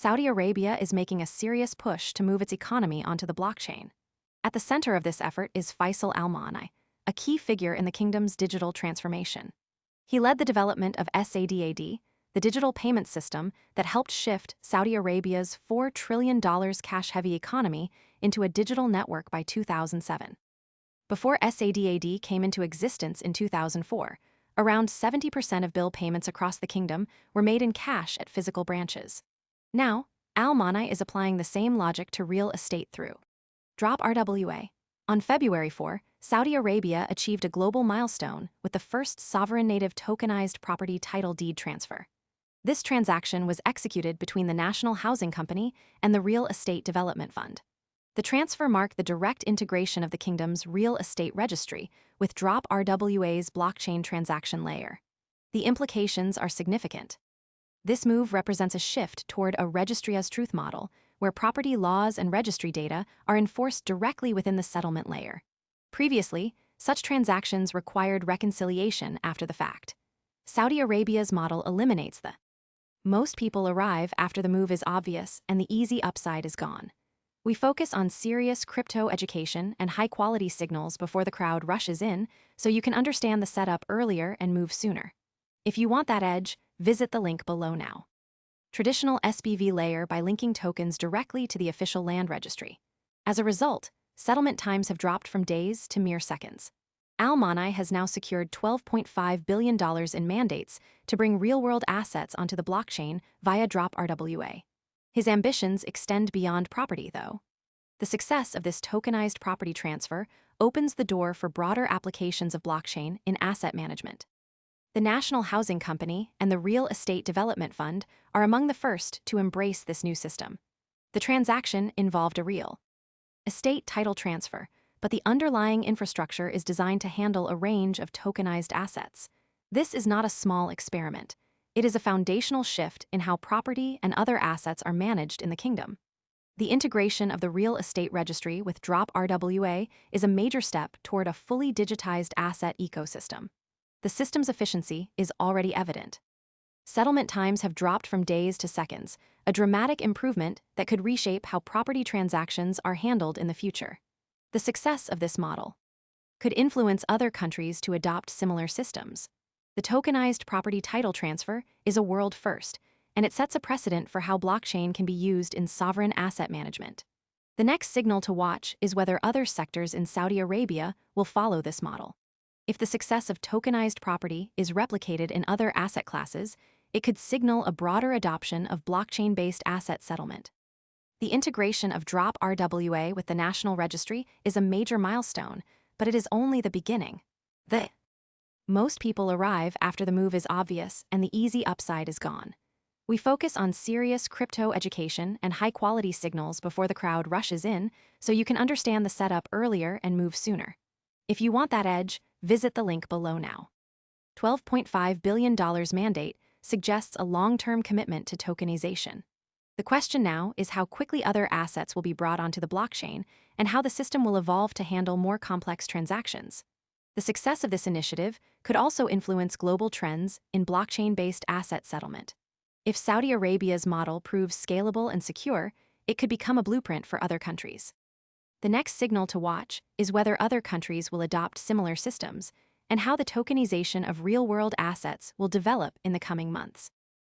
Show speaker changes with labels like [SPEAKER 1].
[SPEAKER 1] Saudi Arabia is making a serious push to move its economy onto the blockchain. At the center of this effort is Faisal Al-Monai, a key figure in the kingdom's digital transformation. He led the development of SADAD, the digital payment system that helped shift Saudi Arabia's $4 trillion cash-heavy economy into a digital network by 2007. Before SADAD came into existence in 2004, around 70% of bill payments across the kingdom were made in cash at physical branches. Now, Al-Monai is applying the same logic to real estate through droppRWA. On February 4, Saudi Arabia achieved a global milestone with the first sovereign native tokenized property title deed transfer. This transaction was executed between the National Housing Company and the Real Estate Development Fund. The transfer marked the direct integration of the kingdom's Real Estate Registry with droppRWA's blockchain transaction layer. The implications are significant. This move represents a shift toward a Registry-as-Truth model, where property laws and registry data are enforced directly within the settlement layer. Previously, such transactions required reconciliation after the fact. Saudi Arabia's model eliminates the most people arrive after the move is obvious and the easy upside is gone. We focus on serious crypto education and high-quality signals before the crowd rushes in, so you can understand the setup earlier and move sooner. If you want that edge, visit the link below now. Traditional SPV layer by linking tokens directly to the official land registry. As a result, settlement times have dropped from days to mere seconds. Al-Monai has now secured $12.5 billion in mandates to bring real-world assets onto the blockchain via droppRWA. His ambitions extend beyond property, though. The success of this tokenized property transfer opens the door for broader applications of blockchain in asset management. The National Housing Company and the Real Estate Development Fund are among the first to embrace this new system. The transaction involved a real estate title transfer, but the underlying infrastructure is designed to handle a range of tokenized assets. This is not a small experiment. It is a foundational shift in how property and other assets are managed in the kingdom. The integration of the Real Estate Registry with droppRWA is a major step toward a fully digitized asset ecosystem. The system's efficiency is already evident. Settlement times have dropped from days to seconds, a dramatic improvement that could reshape how property transactions are handled in the future. The success of this model could influence other countries to adopt similar systems. The tokenized property title transfer is a world first, and it sets a precedent for how blockchain can be used in sovereign asset management. The next signal to watch is whether other sectors in Saudi Arabia will follow this model. If the success of tokenized property is replicated in other asset classes, it could signal a broader adoption of blockchain-based asset settlement. The integration of droppRWA with the National Registry is a major milestone, but it is only the beginning. Most people arrive after the move is obvious and the easy upside is gone. We focus on serious crypto education and high-quality signals before the crowd rushes in, so you can understand the setup earlier and move sooner. If you want that edge, visit the link below now. $12.5 billion mandate suggests a long-term commitment to tokenization. The question now is how quickly other assets will be brought onto the blockchain and how the system will evolve to handle more complex transactions. The success of this initiative could also influence global trends in blockchain-based asset settlement. If Saudi Arabia's model proves scalable and secure, it could become a blueprint for other countries. The next signal to watch is whether other countries will adopt similar systems and how the tokenization of real-world assets will develop in the coming months.